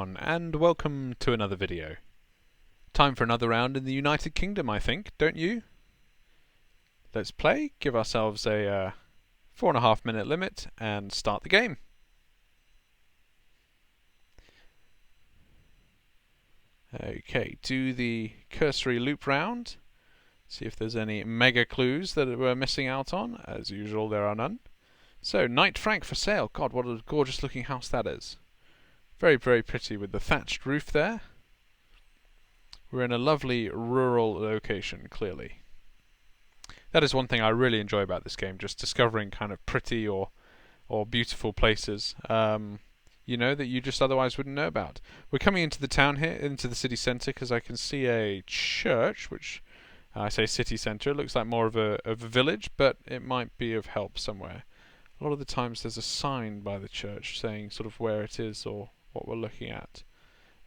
And welcome to another video. Time for another round in the United Kingdom, I think, don't you? Let's play, give ourselves a 4.5 minute limit and start the game. Okay, do the cursory loop round, see if there's any mega clues that we're missing out on. As usual, there are none. So, Knight Frank for sale. God, what a gorgeous looking house that is. Very, very pretty with the thatched roof there. We're in a lovely rural location, clearly. That is one thing I really enjoy about this game, just discovering kind of pretty or beautiful places, you know, that you just otherwise wouldn't know about. We're coming into the town here, into the city centre, because I can see a church, which I say city centre. It looks like more of a village, but it might be of help somewhere. A lot of the times there's a sign by the church saying sort of where it is or what we're looking at.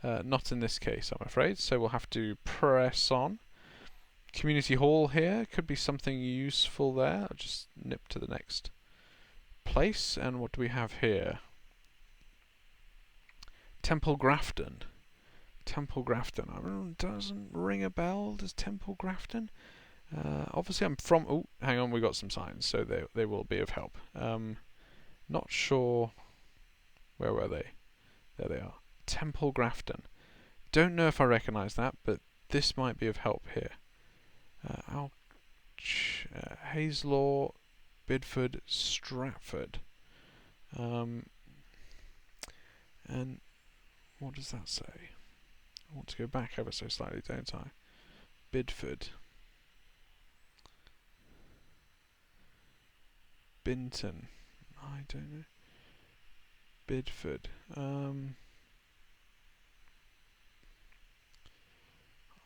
Not in this case, I'm afraid, so we'll have to press on. Community hall here, could be something useful there. I'll just nip to the next place, and what do we have here? Temple Grafton. Temple Grafton. Doesn't ring a bell, does Temple Grafton? Obviously I'm from... Oh, hang on, we got some signs, so they will be of help. Not sure... Where were they? There they are. Temple Grafton. Don't know if I recognise that, but this might be of help here. Hazelaw, Bidford, Stratford. And what does that say? I want to go back ever so slightly, don't I? Bidford. Binton. I don't know. Bidford.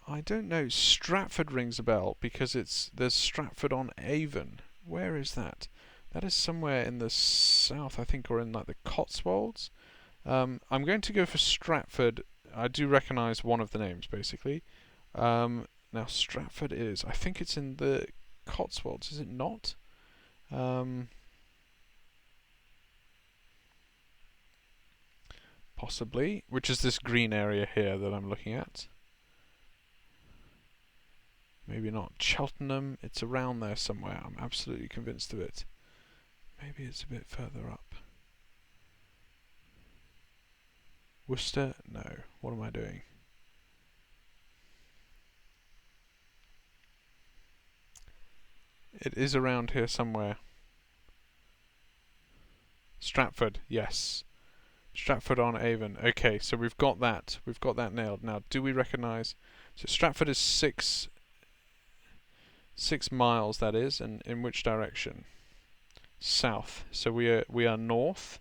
I don't know. Stratford rings a bell because there's Stratford on Avon. Where is that? That is somewhere in the south, I think, or in like the Cotswolds. I'm going to go for Stratford. I do recognise one of the names, basically. Now Stratford is, I think it's in the Cotswolds, is it not? Possibly. Which is this green area here that I'm looking at. Maybe not. Cheltenham, it's around there somewhere. I'm absolutely convinced of it. Maybe it's a bit further up. Worcester? No. What am I doing? It is around here somewhere. Stratford, yes. Stratford on Avon. Okay, so we've got that. We've got that nailed. Now, do we recognise... So Stratford is 6 miles, that is, and in which direction? South. So we are north,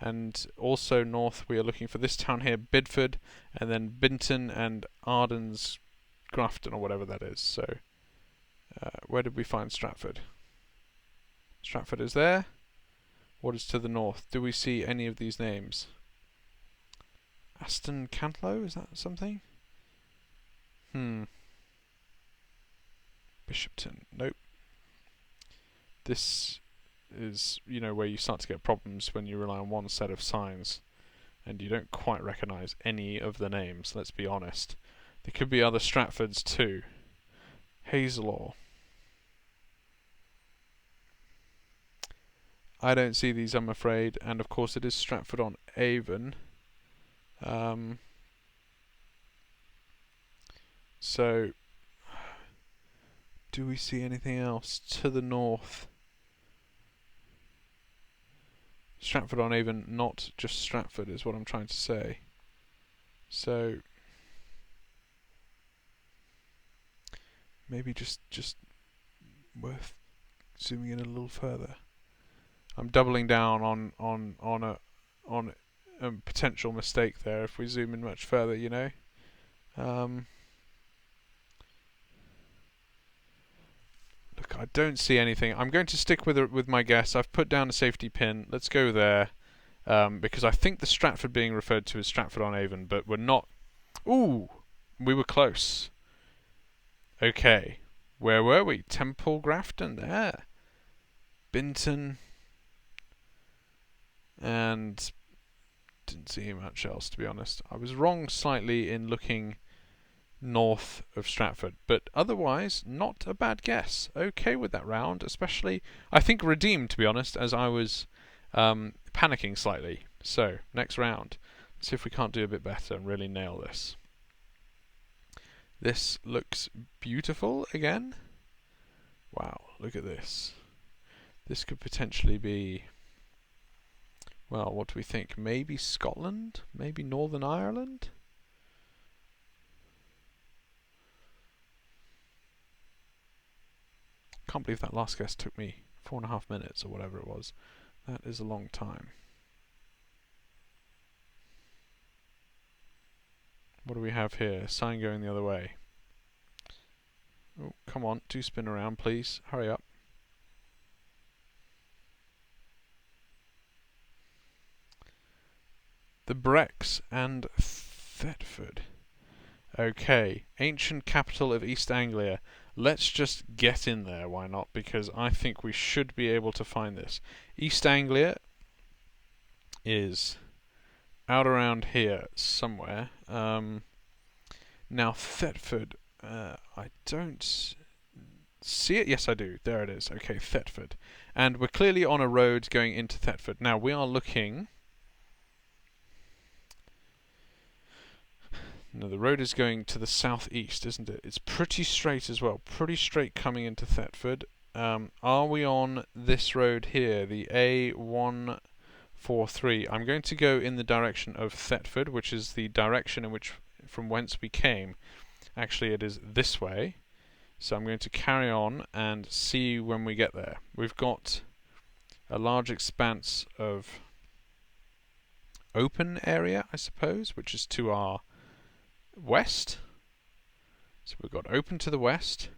and also north we are looking for this town here, Bidford, and then Binton and Ardens Grafton, or whatever that is. So where did we find Stratford? Stratford is there. What is to the north? Do we see any of these names? Aston Cantlow, is that something? Bishopton, nope. This is, you know, where you start to get problems when you rely on one set of signs and you don't quite recognise any of the names, let's be honest. There could be other Stratfords too. Hazelaw. I don't see these, I'm afraid, and of course it is Stratford on Avon. So, do we see anything else to the north? Stratford on Avon, not just Stratford, is what I'm trying to say. So, maybe just worth zooming in a little further. I'm doubling down on a potential mistake there if we zoom in much further, you know. Look, I don't see anything. I'm going to stick with my guess. I've put down a safety pin. Let's go there, because I think the Stratford being referred to is Stratford on Avon, but we're not. Ooh, we were close. Okay, where were we? Temple Grafton, there. Binton. And didn't see much else, to be honest. I was wrong slightly in looking north of Stratford, but otherwise not a bad guess. Okay with that round, especially I think redeemed, to be honest, as I was panicking slightly. So next round, let's see if we can't do a bit better and really nail this. This looks beautiful again. Wow, look at this. This could potentially be, well, what do we think? Maybe Scotland? Maybe Northern Ireland? Can't believe that last guess took me 4.5 minutes or whatever it was. That is a long time. What do we have here? Sign going the other way. Oh, come on, do spin around, please. Hurry up. The Brecks and Thetford. Okay, ancient capital of East Anglia. Let's just get in there, why not? Because I think we should be able to find this. East Anglia is out around here somewhere. Now Thetford, I don't see it. Yes, I do. There it is. Okay, Thetford. And we're clearly on a road going into Thetford. Now we are looking... No, the road is going to the southeast, isn't it? It's pretty straight as well. Pretty straight coming into Thetford. Are we on this road here, the A143? I'm going to go in the direction of Thetford, which is the direction in which, from whence we came. Actually, it is this way. So I'm going to carry on and see when we get there. We've got a large expanse of open area, I suppose, which is to our west. So we've got open to the west,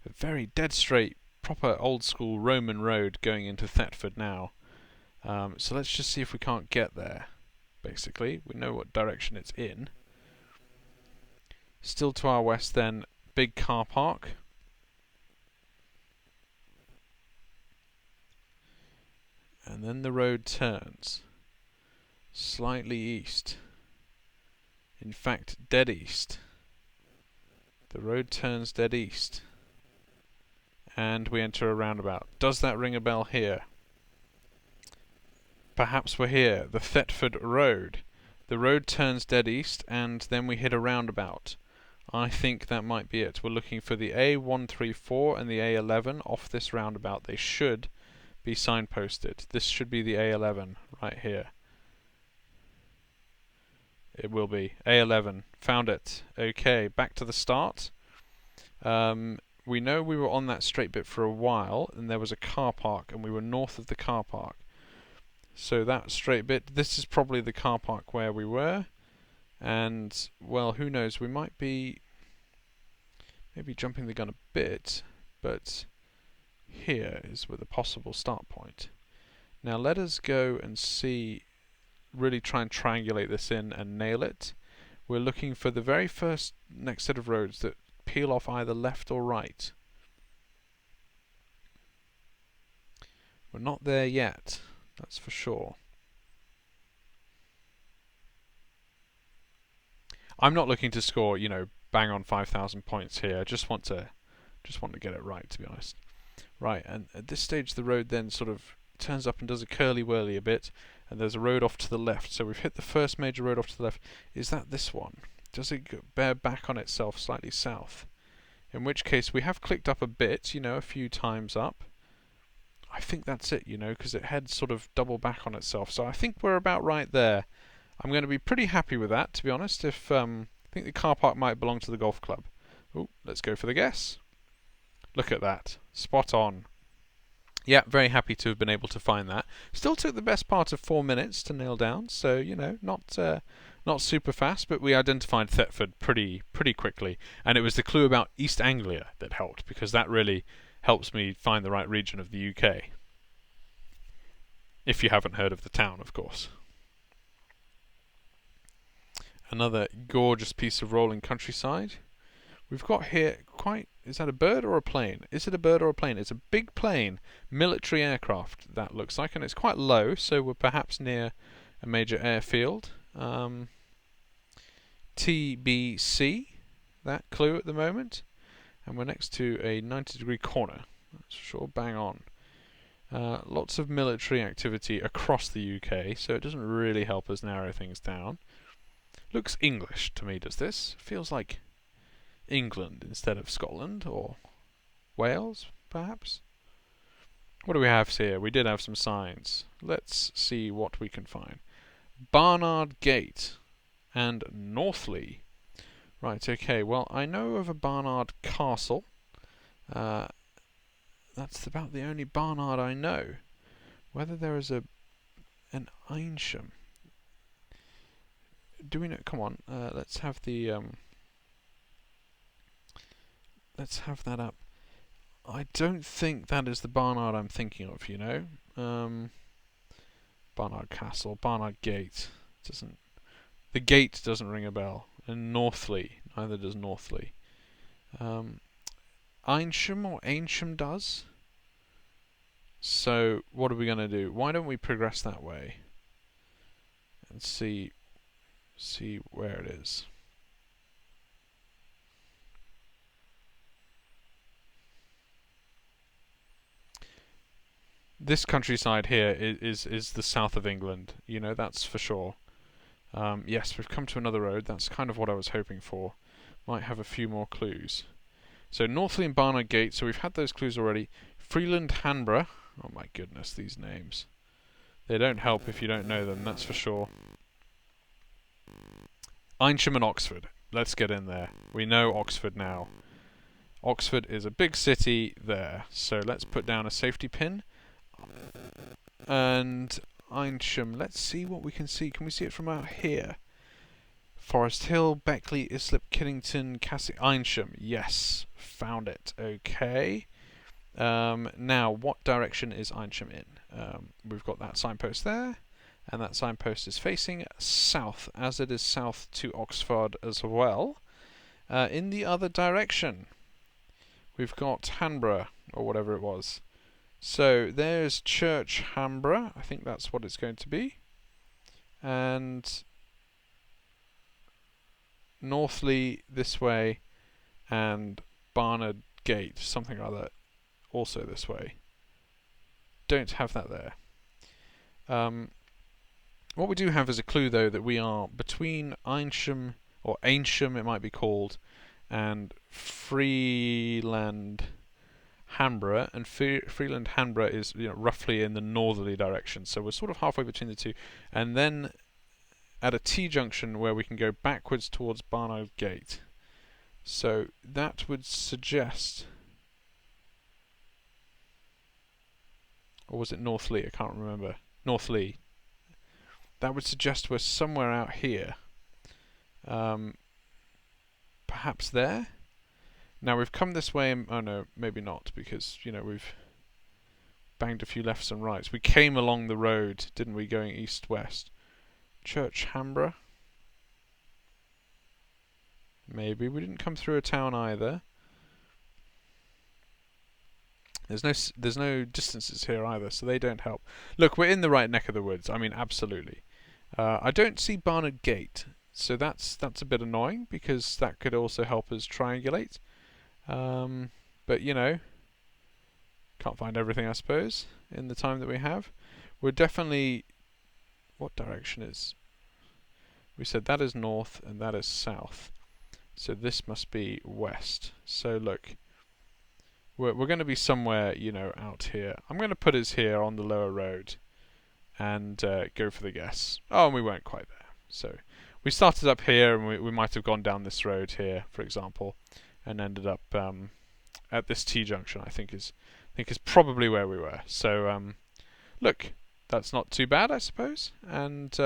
a very dead straight, proper old school Roman road going into Thetford now. So let's just see if we can't get there. Basically, we know what direction it's in. Still to our west then, big car park. And then the road turns slightly east. In fact, dead east. The road turns dead east. And we enter a roundabout. Does that ring a bell here? Perhaps we're here. The Thetford Road. The road turns dead east and then we hit a roundabout. I think that might be it. We're looking for the A134 and the A11 off this roundabout. They should be signposted. This should be the A11 right here. It will be. A11. Found it. Okay, back to the start. We know we were on that straight bit for a while, and there was a car park, and we were north of the car park. So that straight bit, this is probably the car park where we were. And, well, who knows, we might be maybe jumping the gun a bit, but here is with a possible start point. Now let us go and see, really try and triangulate this in and nail it. We're looking for the very first next set of roads that peel off either left or right. We're not there yet, that's for sure. I'm not looking to score, you know, bang on 5,000 points here. I just want to get it right, to be honest. Right, and at this stage the road then sort of turns up and does a curly-whirly a bit, and there's a road off to the left. So we've hit the first major road off to the left. Is that this one? Does it bear back on itself slightly south? In which case we have clicked up a bit, you know, a few times up. I think that's it, you know, because it heads sort of double back on itself. So I think we're about right there. I'm going to be pretty happy with that, to be honest. If I think the car park might belong to the golf club. Oh, let's go for the guess. Look at that. Spot on. Yeah, very happy to have been able to find that. Still took the best part of 4 minutes to nail down, so, you know, not super fast, but we identified Thetford pretty quickly. And it was the clue about East Anglia that helped, because that really helps me find the right region of the UK. If you haven't heard of the town, of course. Another gorgeous piece of rolling countryside. We've got here quite... Is that a bird or a plane? Is it a bird or a plane? It's a big plane, military aircraft, that looks like, and it's quite low, so we're perhaps near a major airfield. TBC, that clue at the moment. And we're next to a 90-degree corner. That's for sure, bang on. Lots of military activity across the UK, so it doesn't really help us narrow things down. Looks English to me, does this? Feels like England instead of Scotland, or Wales, perhaps? What do we have here? We did have some signs. Let's see what we can find. Barnard Gate and Northley. Right, okay, well, I know of a Barnard Castle. That's about the only Barnard I know. Whether there is an Eynsham. Do we know? Come on, let's have the let's have that up. I don't think that is the Barnard I'm thinking of. You know, Barnard Castle, Barnard Gate. The gate doesn't ring a bell. And Northley, neither does Northley. Eynsham or Eynsham does. So what are we going to do? Why don't we progress that way and see where it is. This countryside here is the south of England. You know, that's for sure. Yes, we've come to another road. That's kind of what I was hoping for. Might have a few more clues. So Northley and Barnard Gate. So we've had those clues already. Freeland, Hanborough. Oh my goodness, these names. They don't help if you don't know them, that's for sure. Eynsham and Oxford. Let's get in there. We know Oxford now. Oxford is a big city there. So let's put down a safety pin. And Eynsham. Let's see what we can see. Can we see it from out here? Forest Hill, Beckley, Islip, Kiddington, Cassie, Eynsham. Yes, found it. Okay. Now, what direction is Eynsham in? We've got that signpost there, and that signpost is facing south, as it is south to Oxford as well. In the other direction, we've got Hanborough, or whatever it was. So there's Church Hanborough, I think that's what it's going to be. And Northley this way, and Barnard Gate, something like that, also this way. Don't have that there. What we do have is a clue, though, that we are between Eynsham, or Eynsham it might be called, and Freeland Hanborough, and Freeland Hanborough is, you know, roughly in the northerly direction, so we're sort of halfway between the two. And then at a T-junction where we can go backwards towards Barnard Gate. So that would suggest... Or was it Northley? I can't remember. Northley. That would suggest we're somewhere out here. Perhaps there? Now we've come this way and... Oh no, maybe not, because, you know, we've banged a few lefts and rights. We came along the road, didn't we, going east-west. Church Hanborough? Maybe. We didn't come through a town either. There's no distances here either, so they don't help. Look, we're in the right neck of the woods. I mean, absolutely. I don't see Barnard Gate, so that's a bit annoying, because that could also help us triangulate. But, you know, can't find everything, I suppose, in the time that we have. We're definitely... What direction is... We said that is north and that is south. So this must be west. So look... We're going to be somewhere, you know, out here. I'm going to put us here on the lower road and go for the guess. Oh, and we weren't quite there. So we started up here, and we might have gone down this road here, for example, and ended up at this T-junction. I think is probably where we were. So look, that's not too bad, I suppose. And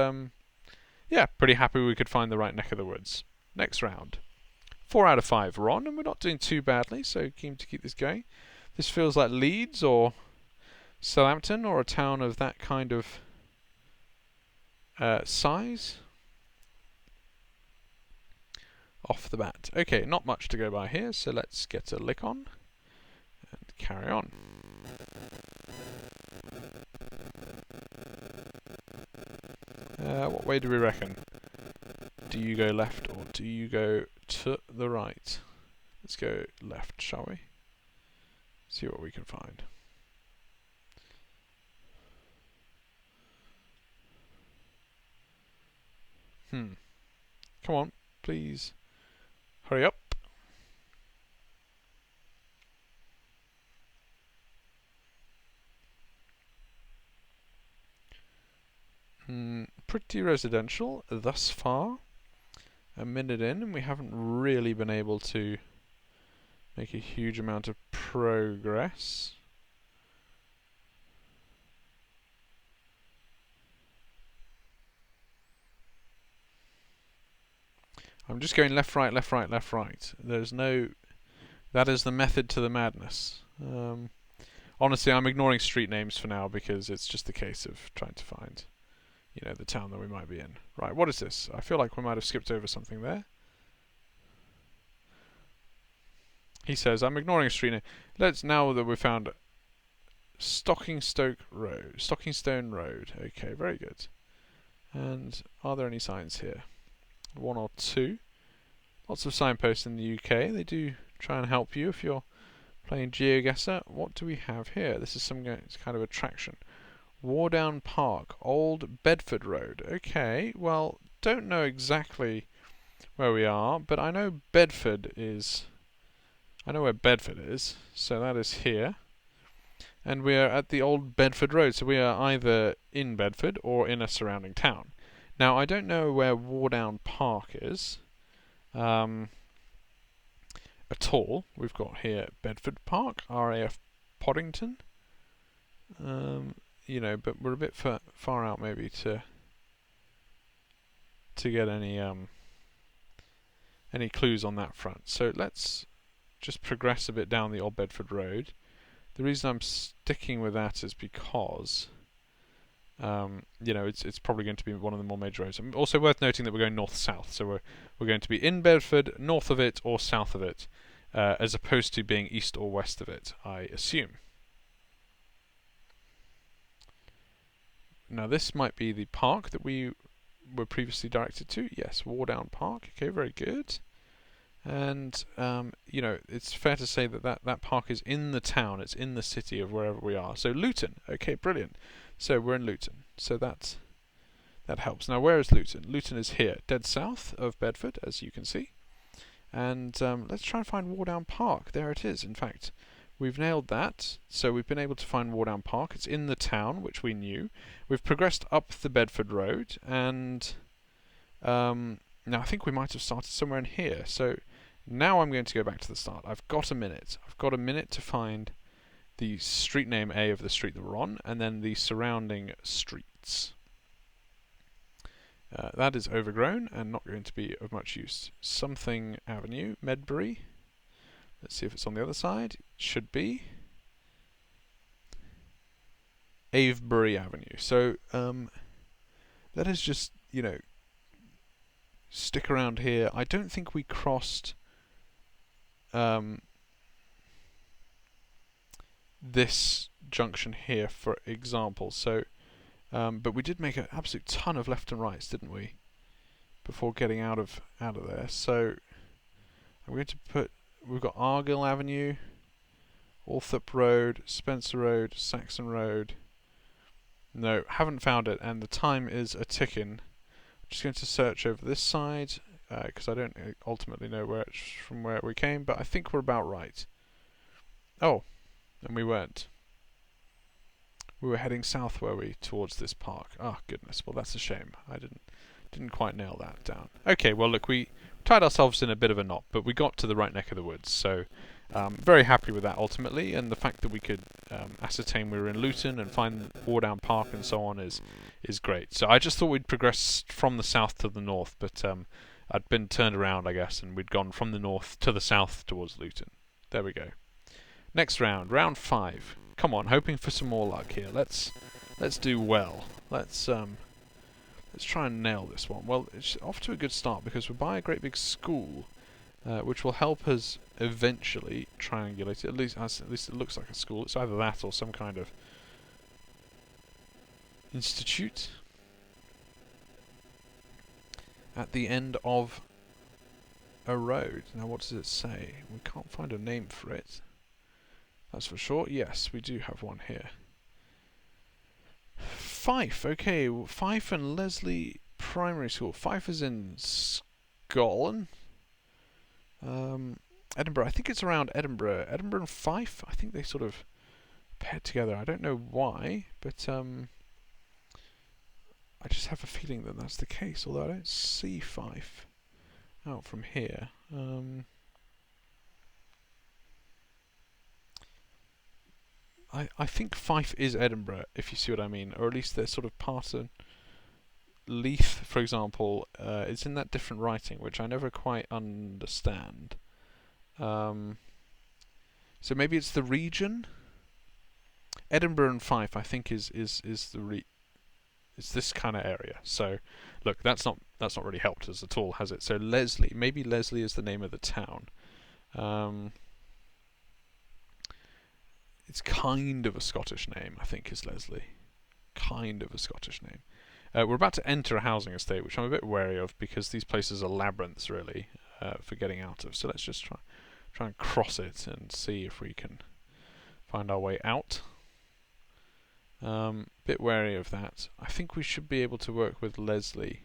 yeah, pretty happy we could find the right neck of the woods. Next round. 4 out of 5 we're on, and we're not doing too badly, so keen to keep this going. This feels like Leeds or Southampton, or a town of that kind of size. Off the bat. Okay, not much to go by here, so let's get a lick on and carry on. What way do we reckon? Do you go left or do you go to the right? Let's go left, shall we? See what we can find. Come on, please. Hurry up. Pretty residential thus far. A minute in, and we haven't really been able to make a huge amount of progress. I'm just going left, right, left, right, left, right. There's no... That is the method to the madness. Honestly, I'm ignoring street names for now because it's just a case of trying to find, you know, the town that we might be in. Right, what is this? I feel like we might have skipped over something there. He says, I'm ignoring a street name. Let's, now that we've found Stockingstone Road. Okay, very good. And are there any signs here? One or two. Lots of signposts in the UK. They do try and help you if you're playing GeoGuessr. What do we have here? This is some kind of attraction. Wardown Park, Old Bedford Road. Okay, well, don't know exactly where we are, but I know Bedford is... I know where Bedford is, so that is here. And we are at the Old Bedford Road, so we are either in Bedford or in a surrounding town. Now, I don't know where Wardown Park is at all. We've got here Bedford Park, RAF Poddington. You know, but we're a bit far out maybe to get any clues on that front. So let's just progress a bit down the Old Bedford Road. The reason I'm sticking with that is because you know, it's probably going to be one of the more major roads. Also worth noting that we're going north-south, so we're going to be in Bedford, north of it or south of it, as opposed to being east or west of it, I assume. Now this might be the park that we were previously directed to. Yes, Wardown Park. Okay, very good. And you know, it's fair to say that park is in the town. It's in the city of wherever we are. So Luton. Okay, brilliant. So we're in Luton. So that helps. Now where is Luton? Luton is here, dead south of Bedford, as you can see. And let's try and find Wardown Park. There it is. In fact, we've nailed that. So we've been able to find Wardown Park. It's in the town, which we knew. We've progressed up the Bedford Road, and now I think we might have started somewhere in here. So now I'm going to go back to the start. I've got a minute. I've got a minute to find the street name A of the street that we're on, and then the surrounding streets. That is overgrown and not going to be of much use. Something Avenue, Medbury. Let's see if it's on the other side. It should be. Avebury Avenue. So let us just, you know, stick around here. I don't think we crossed this junction here, for example. So, but we did make an absolute ton of left and rights, didn't we? Before getting out of there. So I'm going to put. We've got Argyll Avenue, Althorpe Road, Spencer Road, Saxon Road. No, haven't found it, and the time is a ticking. I'm just going to search over this side because I don't ultimately know where it's from where we came, but I think we're about right. Oh, and we weren't. We were heading south, were we, towards this park? Oh goodness, well that's a shame. I didn't quite nail that down. Okay, well look, we tied ourselves in a bit of a knot, but we got to the right neck of the woods, so very happy with that ultimately, and the fact that we could ascertain we were in Luton and find Wardown Park and so on is great. So I just thought we'd progress from the south to the north, but I'd been turned around, I guess, and we'd gone from the north to the south towards Luton. There we go. Next round, round 5. Come on, hoping for some more luck here. Let's do well. Let's try and nail this one. Well, it's off to a good start because we're by a great big school, which will help us eventually triangulate it. At least it looks like a school. It's either that or some kind of institute. at the end of a road. Now what does it say? We can't find a name for it. That's for sure. Yes, we do have one here. Fife. Okay, Fife and Leslie Primary School. Fife is in Scotland. Edinburgh. I think it's around Edinburgh. Edinburgh and Fife. I think they sort of paired together. I don't know why, but I just have a feeling that that's the case. Although I don't see Fife out from here. I think Fife is Edinburgh, if you see what I mean, or at least they're sort of part of Leith, for example. It's in that different writing, which I never quite understand. So maybe it's the region. Edinburgh and Fife, I think, is it's this kind of area. So, look, that's not really helped us at all, has it? So Leslie, maybe Leslie is the name of the town. It's kind of a Scottish name, I think, is Leslie. Kind of a Scottish name. We're about to enter a housing estate, which I'm a bit wary of because these places are labyrinths, really, for getting out of. So let's just try and cross it and see if we can find our way out. Bit wary of that. I think we should be able to work with Leslie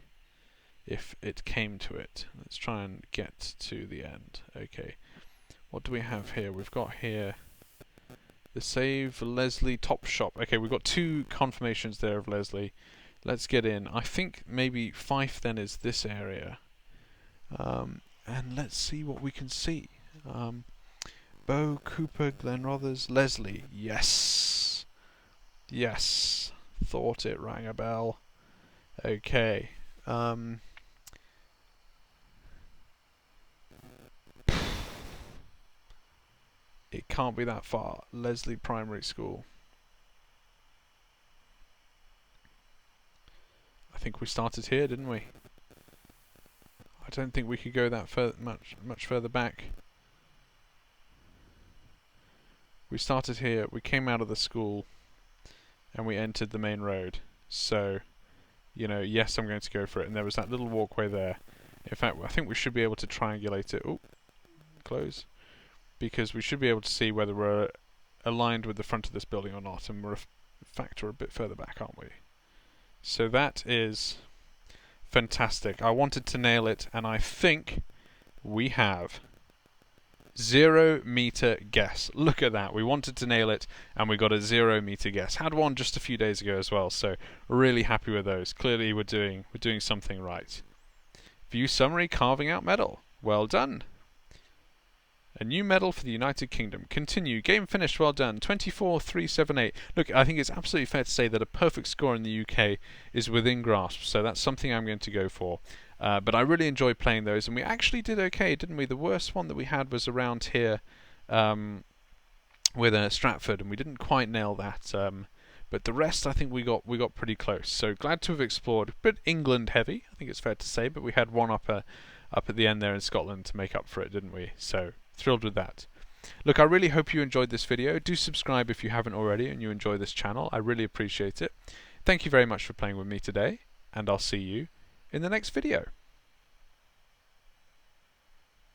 if it came to it. Let's try and get to the end. Okay. What do we have here? We've got here the Save Leslie Top Shop. Okay, we've got 2 confirmations there of Leslie. Let's get in. I think maybe Fife then is this area. And let's see what we can see. Bow, Cooper, Glenrothes, Leslie. Yes. Yes. Thought it rang a bell. Okay. It can't be that far. Leslie Primary School. I think we started here, didn't we? I don't think we could go that much further back. We started here, we came out of the school, and we entered the main road. So, you know, yes, I'm going to go for it. And there was that little walkway there. In fact, I think we should be able to triangulate it. Oh, close. Because we should be able to see whether we're aligned with the front of this building or not, and we're in fact a bit further back, aren't we? So that is fantastic. I wanted to nail it, and I think we have. 0 meter guess. Look at that. We wanted to nail it, and we got a 0 meter guess. Had one just a few days ago as well, so really happy with those. Clearly we're doing something right. View summary, carving out medal. Well done. A new medal for the United Kingdom. Continue. Game finished. Well done. 24,378. Look, I think it's absolutely fair to say that a perfect score in the UK is within grasp, so that's something I'm going to go for. But I really enjoyed playing those, and we actually did okay, didn't we? The worst one that we had was around here with Stratford, and we didn't quite nail that. But the rest, I think we got pretty close. So glad to have explored. A bit England heavy, I think it's fair to say, but we had one up at the end there in Scotland to make up for it, didn't we? So thrilled with that. Look, I really hope you enjoyed this video. Do subscribe if you haven't already and you enjoy this channel. I really appreciate it. Thank you very much for playing with me today, and I'll see you in the next video.